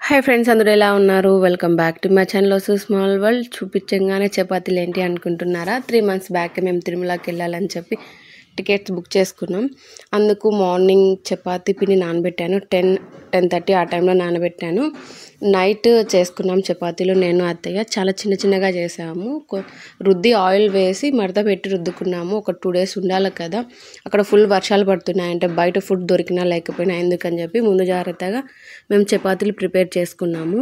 Hi friends, అందరూ ఎలా ఉన్నారు? Welcome back to my channel also small world. చూపించగానే చపాతీలు ఏంటి అనుకుంటున్నారా? 3 months బ్యాక్ మేము తిరుమలకి వెళ్ళాలని చెప్పి టికెట్స్ బుక్ చేసుకున్నాం. అందుకు మార్నింగ్ చపాతీ పిండి నానబెట్టాను. 10-10:30 ఆ టైంలో నానబెట్టాను. నైట్ చేసుకున్నాం చపాతీలు, నేను అత్తయ్య. చాలా చిన్నగా చేసాము. రుద్ది ఆయిల్ వేసి మడత పెట్టి రుద్దుకున్నాము. ఒక 2 days ఉండాలి కదా. అక్కడ ఫుల్ వర్షాలు పడుతున్నాయంటే బయట ఫుడ్ దొరికినా లేకపోయినా ఎందుకని చెప్పి ముందు జాగ్రత్తగా మేము చపాతీలు ప్రిపేర్ చేసుకున్నాము.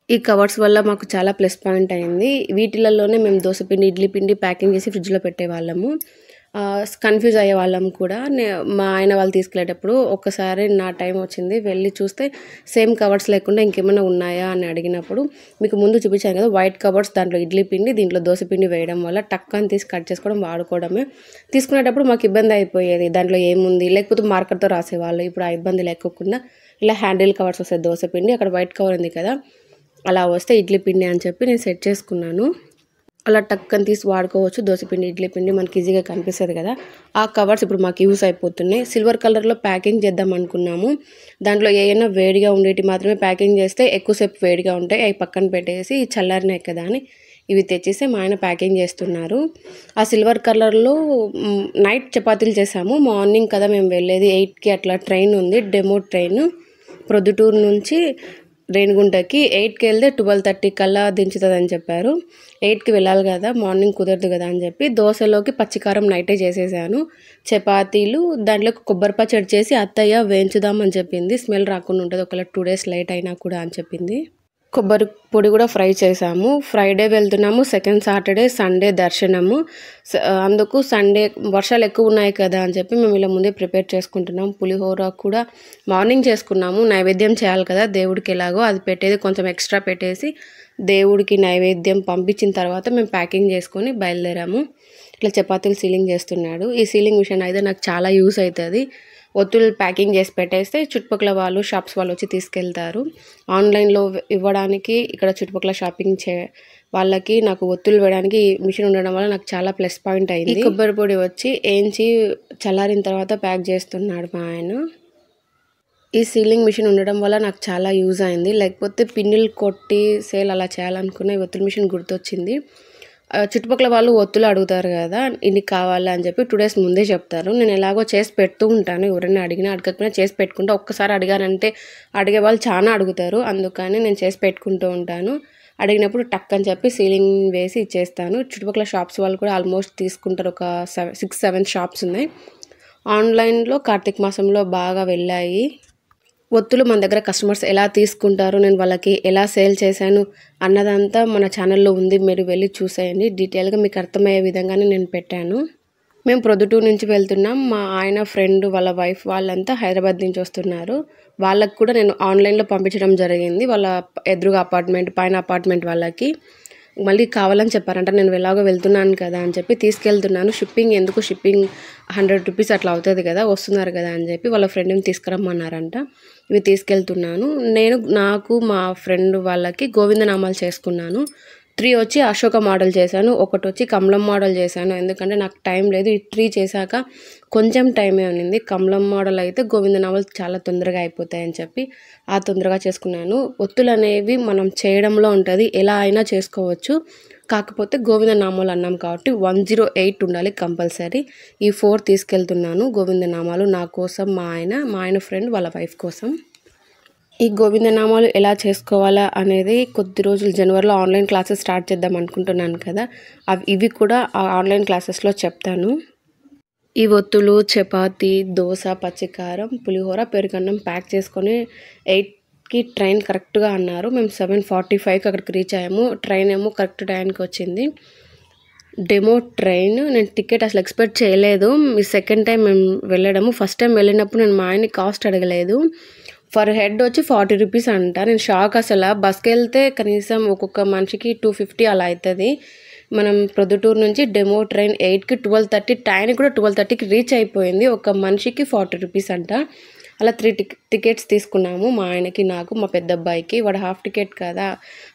ఈ కవర్స్ వల్ల మాకు చాలా ప్లస్ పాయింట్ అయింది. వీటిలలోనే మేము దోసపిండి, ఇడ్లీ పిండి ప్యాకింగ్ చేసి ఫ్రిడ్జ్లో పెట్టేవాళ్ళము. కన్ఫ్యూజ్ అయ్యే వాళ్ళం కూడా. మా ఆయన వాళ్ళు తీసుకెళ్ళేటప్పుడు ఒక్కసారి నా టైం వచ్చింది, వెళ్ళి చూస్తే సేమ్ కవర్స్ లేకుండా ఇంకేమైనా ఉన్నాయా అని అడిగినప్పుడు మీకు ముందు చూపించాను కదా, వైట్ కవర్స్, దాంట్లో ఇడ్లీ పిండి, దీంట్లో దోసపిండి వేయడం వల్ల టక్కని తీసి కట్ చేసుకోవడం, వాడుకోవడమే. తీసుకునేటప్పుడు మాకు ఇబ్బంది అయిపోయేది, దాంట్లో ఏముంది, లేకపోతే మార్కర్తో రాసేవాళ్ళు. ఇప్పుడు ఆ ఇబ్బంది లేకోకుండా ఇలా హ్యాండిల్ కవర్స్ వస్తాయి దోసపిండి, అక్కడ వైట్ కవర్ ఉంది కదా, అలా వస్తే ఇడ్లీ పిండి అని చెప్పి నేను సెట్ చేసుకున్నాను. అలా టక్కని తీసి వాడుకోవచ్చు. దోసపిండి, ఇడ్లీ పిండి మనకి ఈజీగా కనిపిస్తుంది కదా. ఆ కవర్స్ ఇప్పుడు మాకు యూస్ అయిపోతున్నాయి. సిల్వర్ కలర్లో ప్యాకింగ్ చేద్దాం అనుకున్నాము. దాంట్లో ఏమైనా వేడిగా ఉండేటి మాత్రమే ప్యాకింగ్ చేస్తే ఎక్కువసేపు వేడిగా ఉంటాయి, అవి పక్కన పెట్టేసి చల్లారినాయి కదా అని ఇవి తెచ్చేసి మా ఆయన ప్యాకింగ్ చేస్తున్నారు. ఆ సిల్వర్ కలర్లో నైట్ చపాతీలు చేసాము. మార్నింగ్ కదా మేము వెళ్ళేది, 8కి అట్లా ట్రైన్ ఉంది, డెమో ట్రైన్ ప్రొద్దుటూరు నుంచి రేణిగుంటకి. 8కి వెళ్తే 12:30 కల్లా దించుతుందని చెప్పారు. 8కి వెళ్ళాలి కదా, మార్నింగ్ కుదరదు కదా అని చెప్పి దోశలోకి పచ్చికారం నైటే చేసేసాను. చపాతీలు దాంట్లోకి కొబ్బరి పచ్చడి చేసి అత్తయ్య వేయించుదామని చెప్పింది, స్మెల్ రాకుండా ఉంటుంది ఒకవేళ 2 days లేట్ అయినా కూడా అని చెప్పింది. కొబ్బరి పొడి కూడా ఫ్రై చేసాము. ఫ్రైడే వెళ్తున్నాము, సెకండ్ సాటర్డే సండే దర్శనము. అందుకు సండే వర్షాలు ఎక్కువ ఉన్నాయి కదా అని చెప్పి మేము ఇలా ముందే ప్రిపేర్ చేసుకుంటున్నాం. పులిహోర కూడా మార్నింగ్ చేసుకున్నాము. నైవేద్యం చేయాలి కదా దేవుడికి, ఎలాగో అది పెట్టేది కొంచెం ఎక్స్ట్రా పెట్టేసి దేవుడికి నైవేద్యం పంపించిన తర్వాత మేము ప్యాకింగ్ చేసుకొని బయలుదేరాము. ఇట్లా చపాతీలు సీలింగ్ చేస్తున్నాడు. ఈ సీలింగ్ మిషన్ అయితే నాకు చాలా యూస్ అవుతుంది. ఒత్తులు ప్యాకింగ్ చేసి పెట్టేస్తే చుట్టుపక్కల వాళ్ళు, షాప్స్ వాళ్ళు వచ్చి తీసుకెళ్తారు. ఆన్లైన్లో ఇవ్వడానికి ఇక్కడ చుట్టుపక్కల షాపింగ్ వాళ్ళకి నాకు ఒత్తులు వేయడానికి మిషన్ ఉండడం వల్ల నాకు చాలా ప్లస్ పాయింట్ అయింది. కొబ్బరి పొడి వచ్చి ఏంచి చల్లారిన తర్వాత ప్యాక్ చేస్తున్నాడు మా ఆయన. ఈ సీలింగ్ మిషన్ ఉండడం వల్ల నాకు చాలా యూజ్ అయింది. లేకపోతే పిన్నులు కొట్టి సేల్ అలా చేయాలనుకున్న ఈ ఒత్తుల మిషన్ గుర్తొచ్చింది. చుట్టుపక్కల వాళ్ళు ఒత్తులు అడుగుతారు కదా, ఇన్ని కావాలా అని చెప్పి 2 days ముందే చెప్తారు. నేను ఎలాగో చేసి పెడుతూ ఉంటాను, ఎవరైనా అడిగినా అడగకపోయినా చేసి పెట్టుకుంటా. ఒక్కసారి అడిగానంటే అడిగే వాళ్ళు చాలా అడుగుతారు, అందుకని నేను చేసి పెట్టుకుంటూ ఉంటాను. అడిగినప్పుడు టక్ అని చెప్పి సీలింగ్ వేసి ఇచ్చేస్తాను. చుట్టుపక్కల షాప్స్ వాళ్ళు కూడా ఆల్మోస్ట్ తీసుకుంటారు. ఒక 6-7 షాప్స్ ఉన్నాయి. ఆన్లైన్లో కార్తీక మాసంలో బాగా వెళ్ళాయి ఒత్తులు. మన దగ్గర కస్టమర్స్ ఎలా తీసుకుంటారు, నేను వాళ్ళకి ఎలా సేల్ చేశాను అన్నదంతా మన ఛానల్లో ఉంది, మీరు వెళ్ళి చూసేయండి. డీటెయిల్గా మీకు అర్థమయ్యే విధంగానే నేను పెట్టాను. మేము ప్రొద్దుటూరు నుంచి వెళ్తున్నాం. మా ఆయన ఫ్రెండ్ వాళ్ళ వైఫ్ వాళ్ళంతా హైదరాబాద్ నుంచి వస్తున్నారు. వాళ్ళకు కూడా నేను ఆన్లైన్లో పంపించడం జరిగింది. వాళ్ళ ఎదురుగా అపార్ట్మెంట్, పైన అపార్ట్మెంట్ వాళ్ళకి మళ్ళీ కావాలని చెప్పారంట. నేను ఎలాగో వెళ్తున్నాను కదా అని చెప్పి తీసుకెళ్తున్నాను. షిప్పింగ్ ఎందుకు, షిప్పింగ్ 100 rupees అట్లా అవుతుంది కదా, వస్తున్నారు కదా అని చెప్పి వాళ్ళ ఫ్రెండ్ని తీసుకురమ్మన్నారంట. ఇవి తీసుకెళ్తున్నాను. నాకు మా ఫ్రెండ్ వాళ్ళకి గోవిందనామాలు చేసుకున్నాను. 3 వచ్చి అశోక మోడల్ చేశాను, 1 వచ్చి కమలం మోడల్ చేశాను. ఎందుకంటే నాకు టైం లేదు. ఈ 3 చేశాక కొంచెం టైమే ఉన్నింది. కమలం మోడల్ అయితే గోవిందనామాలు చాలా తొందరగా అయిపోతాయని చెప్పి ఆ తొందరగా చేసుకున్నాను. ఒత్తులు అనేవి మనం చేయడంలో ఉంటుంది, ఎలా అయినా చేసుకోవచ్చు. కాకపోతే గోవిందనామాలు అన్నాం కాబట్టి 108 ఉండాలి కంపల్సరీ. ఈ 4 తీసుకెళ్తున్నాను గోవిందనామాలు, నా కోసం, మా ఆయన ఫ్రెండ్ వాళ్ళ వైఫ్ కోసం. ఈ గోవిందనామాలు ఎలా చేసుకోవాలా అనేది కొద్ది రోజులు జనవరిలో ఆన్లైన్ క్లాసెస్ స్టార్ట్ చేద్దాం అనుకుంటున్నాను కదా, ఇవి కూడా ఆన్లైన్ క్లాసెస్లో చెప్తాను. ఈ ఒత్తులు, చపాతీ, దోశ, పచ్చికారం, పులిహోర, పెరుగన్నం ప్యాక్ చేసుకొని 8కి ట్రైన్ కరెక్ట్గా అన్నారు. మేము 7:45కి అక్కడికి రీచ్ అయ్యాము. ట్రైన్ ఏమో కరెక్ట్ టైంకి వచ్చింది. Demo train. నేను టికెట్ అసలు ఎక్స్పెక్ట్ చేయలేదు. మీ సెకండ్ టైం మేము వెళ్ళడము. ఫస్ట్ టైం వెళ్ళినప్పుడు నేను మా ఆయన్ని కాస్ట్ అడగలేదు. ఫర్ హెడ్ వచ్చి 40 rupees అంట. నేను షాక్ అసలు. బస్కి వెళ్తే కనీసం ఒక్కొక్క మనిషికి 250 అలా అవుతుంది. మనం ప్రొద్దుటూరు నుంచి డెమో ట్రైన్ 8కి 12:30, ట్రైన్ కూడా 12:30కి రీచ్ అయిపోయింది. ఒక మనిషికి 40 rupees అంట. అలా 3 టికెట్స్ తీసుకున్నాము. మా ఆయనకి, నాకు, మా పెద్ద అబ్బాయికి. వాడు హాఫ్ టికెట్ కదా,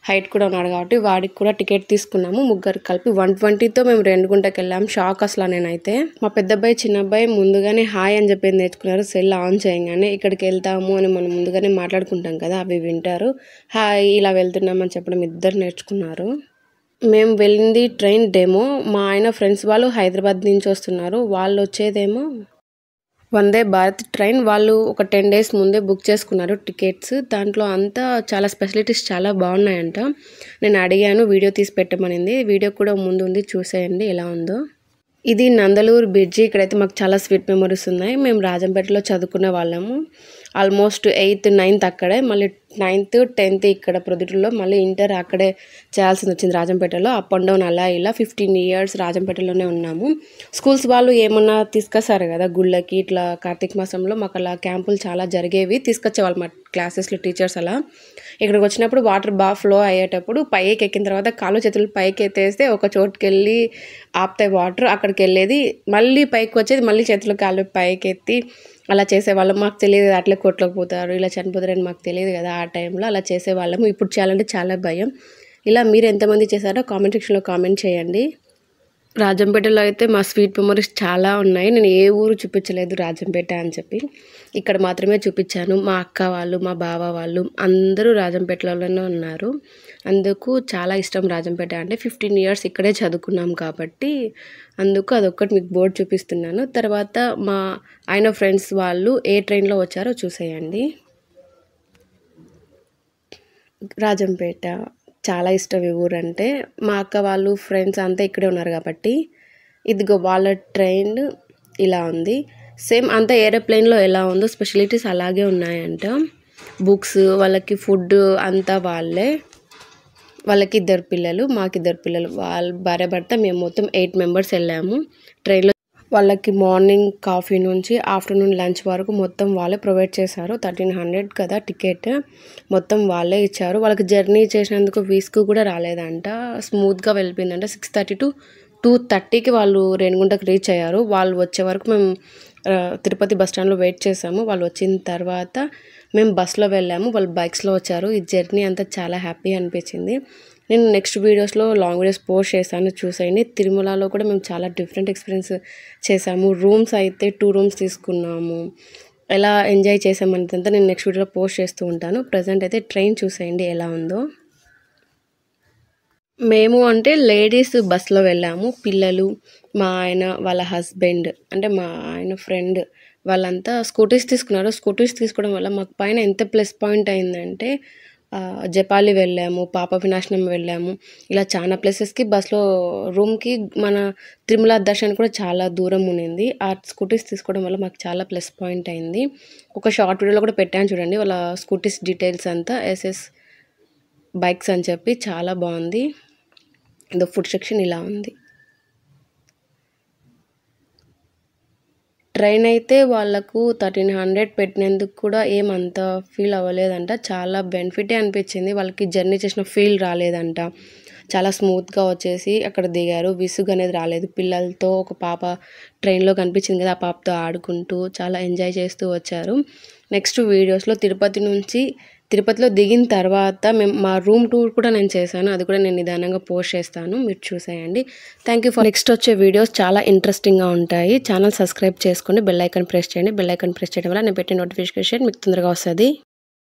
హైట్ కూడా ఉన్నాడు కాబట్టి వాడికి కూడా టికెట్ తీసుకున్నాము. ముగ్గురు కలిపి 120తో మేము రేణిగుంటకి వెళ్ళాము. షాక్ అసలు నేనైతే. మా పెద్ద అబ్బాయి, చిన్న అబ్బాయి ముందుగానే హాయ్ అని చెప్పేది నేర్చుకున్నారు. సెల్ ఆన్ చేయగానే ఇక్కడికి వెళ్తాము అని మనం ముందుగానే మాట్లాడుకుంటాం కదా, అవి వింటారు. హాయ్ ఇలా వెళ్తున్నామని చెప్పడం ఇద్దరు నేర్చుకున్నారు. మేము వెళ్ళింది ట్రైన్ డెమో. మా ఆయన ఫ్రెండ్స్ వాళ్ళు హైదరాబాద్ నుంచి వస్తున్నారు. వాళ్ళు వచ్చేదేమో వందే భారత్ ట్రైన్. వాళ్ళు ఒక 10 days ముందే బుక్ చేసుకున్నారు టికెట్స్. దాంట్లో అంతా చాలా స్పెషాలిటీస్ చాలా బాగున్నాయంట. నేను అడిగాను, వీడియో తీసి పెట్టమనింది. వీడియో కూడా ముందు ఉంది, చూసేయండి ఎలా ఉందో. ఇది నందలూరు బ్రిడ్జి. ఇక్కడైతే మాకు చాలా స్వీట్ మెమరీస్ ఉన్నాయి. మేము రాజంపేటలో చదువుకునే వాళ్ళము. ఆల్మోస్ట్ 8th 9th అక్కడే, మళ్ళీ 9th 10th ఇక్కడ ప్రొద్దుటూరులో, మళ్ళీ ఇంటర్ అక్కడే చేయాల్సి వచ్చింది రాజంపేటలో. అప్ అండ్ డౌన్ అలా ఇలా 15 years రాజంపేటలోనే ఉన్నాము. స్కూల్స్ వాళ్ళు ఏమన్నా తీసుకొస్తారు కదా గుళ్ళకి, ఇట్లా కార్తీక మాసంలో మాకు అలా క్యాంపులు చాలా జరిగేవి. తీసుకొచ్చేవాళ్ళు మా క్లాసెస్లో టీచర్స్. అలా ఇక్కడికి వచ్చినప్పుడు వాటర్ బాగా ఫ్లో అయ్యేటప్పుడు పైకి ఎక్కిన తర్వాత కాళ్ళు చేతులు పైకి ఎత్తేస్తే ఒక చోటుకి వెళ్ళి ఆపుతాయి వాటర్, అక్కడికి వెళ్ళేది, మళ్ళీ పైకి వచ్చేది, మళ్ళీ చేతులు కాళ్ళు పైకి ఎత్తి అలా చేసేవాళ్ళం. మాకు తెలియదు అట్లే కొట్లోకి ఇలా చనిపోతారని మాకు తెలియదు కదా ఆ టైంలో. అలా చేసేవాళ్ళము. ఇప్పుడు చేయాలంటే చాలా భయం. ఇలా మీరు ఎంతమంది చేశారో కామెంట్ సెక్షన్లో కామెంట్ చేయండి. రాజంపేటలో అయితే మా స్వీట్ మెమరీస్ చాలా ఉన్నాయి. నేను ఏ ఊరు చూపించలేదు రాజంపేట అని చెప్పి, ఇక్కడ మాత్రమే చూపించాను. మా అక్క వాళ్ళు, మా బావ వాళ్ళు అందరూ రాజంపేటలోనే ఉన్నారు. అందుకు చాలా ఇష్టం రాజంపేట అంటే. 15 years ఇక్కడే చదువుకున్నాం కాబట్టి అందుకు అదొక్కటి మీకు బోర్డు చూపిస్తున్నాను. తర్వాత మా ఆయన ఫ్రెండ్స్ వాళ్ళు ఏ ట్రైన్లో వచ్చారో చూసేయండి. రాజంపేట చాలా ఇష్టం ఈ ఊరంటే. మా అక్క వాళ్ళు ఫ్రెండ్స్ అంతా ఇక్కడే ఉన్నారు కాబట్టి. ఇదిగో వాళ్ళ ట్రైన్ ఇలా ఉంది. సేమ్ అంతా ఏరోప్లేన్లో ఎలా ఉందో స్పెషాలిటీస్ అలాగే ఉన్నాయంట. బుక్స్, వాళ్ళకి ఫుడ్ అంతా వాళ్ళే. వాళ్ళకి 2 పిల్లలు, మాకు 2 పిల్లలు. వాళ్ళ భార్య భర్త మేము మొత్తం 8 members వెళ్ళాము ట్రైన్లో. వాళ్ళకి మార్నింగ్ కాఫీ నుంచి ఆఫ్టర్నూన్ లంచ్ వరకు మొత్తం వాళ్ళే ప్రొవైడ్ చేశారు. 1300 కదా టికెట్, మొత్తం వాళ్ళే ఇచ్చారు. వాళ్ళకి జర్నీ చేసినందుకు విసుగు కూడా రాలేదంట. స్మూత్గా వెళ్ళిపోయిందంట. 6:30 to 2:30కి వాళ్ళు రేణిగుంటకు రీచ్ అయ్యారు. వాళ్ళు వచ్చే వరకు మేము తిరుపతి బస్ స్టాండ్లో వెయిట్ చేసాము. వాళ్ళు వచ్చిన తర్వాత మేము బస్లో వెళ్ళాము, వాళ్ళు బైక్స్లో వచ్చారు. ఈ జర్నీ అంతా చాలా హ్యాపీ అనిపించింది. నేను నెక్స్ట్ వీడియోస్లో లాంగ్ వీడియోస్ పోస్ట్ చేశాను, చూసేయండి. తిరుమలలో కూడా మేము చాలా డిఫరెంట్ ఎక్స్పీరియన్స్ చేసాము. రూమ్స్ అయితే 2 rooms తీసుకున్నాము. ఎలా ఎంజాయ్ చేసామనేదంతా నేను నెక్స్ట్ వీడియోలో పోస్ట్ చేస్తూ ఉంటాను. ప్రజెంట్ అయితే ట్రైన్ చూసేయండి ఎలా ఉందో. మేము అంటే లేడీస్ బస్లో వెళ్ళాము. పిల్లలు, మా ఆయన వాళ్ళ హస్బెండ్ అంటే మా ఆయన ఫ్రెండ్ వాళ్ళంతా స్కూటీస్ తీసుకున్నారు. స్కూటీస్ తీసుకోవడం వల్ల మాకు పైన ఎంత ప్లస్ పాయింట్ అయిందంటే, జపాలి వెళ్ళాము, పాప వినాశనం వెళ్ళాము. ఇలా చాలా ప్లేసెస్కి బస్లో రూమ్కి మన తిరుమల దర్శనం కూడా చాలా దూరం ఉన్నింది. ఆ స్కూటీస్ తీసుకోవడం వల్ల మాకు చాలా ప్లస్ పాయింట్ అయింది. ఒక షార్ట్ వీడియోలో కూడా పెట్టాను చూడండి, వాళ్ళ స్కూటీస్ డీటెయిల్స్ అంతా. ఎస్ఎస్ బైక్స్ అని చెప్పి చాలా బాగుంది. ద ఫుడ్ సెక్షన్ ఇలా ఉంది. ట్రైన్ అయితే వాళ్ళకు 1300 పెట్టినందుకు కూడా ఏమంత ఫీల్ అవ్వలేదంట. చాలా బెనిఫిటే అనిపించింది. వాళ్ళకి జర్నీ చేసిన ఫీల్ రాలేదంట. చాలా స్మూత్గా వచ్చేసి అక్కడ దిగారు. విసుగు అనేది రాలేదు. పిల్లలతో ఒక పాప ట్రైన్లో కనిపించింది కదా, ఆ పాపతో ఆడుకుంటూ చాలా ఎంజాయ్ చేస్తూ వచ్చారు. నెక్స్ట్ వీడియోస్లో తిరుపతిలో దిగిన తర్వాత మేము మా రూమ్ టూర్ కూడా నేను చేశాను. అది కూడా నేను నిదానంగా పోస్ట్ చేస్తాను, మీరు చూసేయండి. Thank you for. నెక్స్ట్ వచ్చే వీడియోస్ చాలా ఇంట్రెస్టింగ్గా ఉంటాయి. ఛానల్ సబ్స్క్రైబ్ చేసుకోండి, బెల్ ఐకాన్ ప్రెస్ చేయండి. బెల్ ఐకాన్ ప్రెస్ చేయడం వల్ల నేను పెట్టే నోటిఫికేషన్ మీకు తొందరగా వస్తుంది.